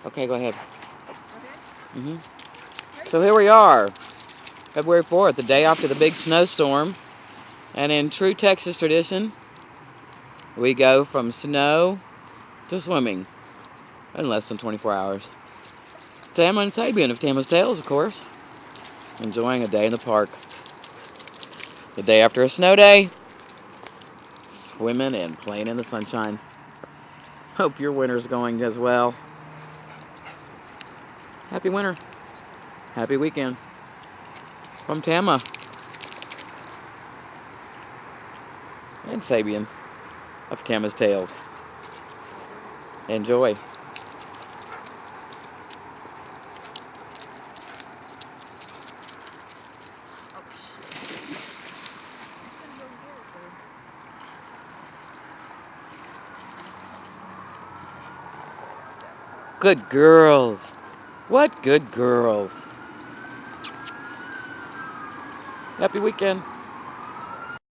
Okay, go ahead. hmm So here we are, February 4th, the day after the big snowstorm. And in true Texas tradition, we go from snow to swimming in less than 24 hours. Tama and Sabian of Tama's Tales, of course, enjoying a day in the park. The day after a snow day, swimming and playing in the sunshine. Hope your winter's going as well. Happy winter. Happy weekend. From Tama and Sabian of Tama's Tales. Enjoy. Good girls. What good girls. Happy weekend.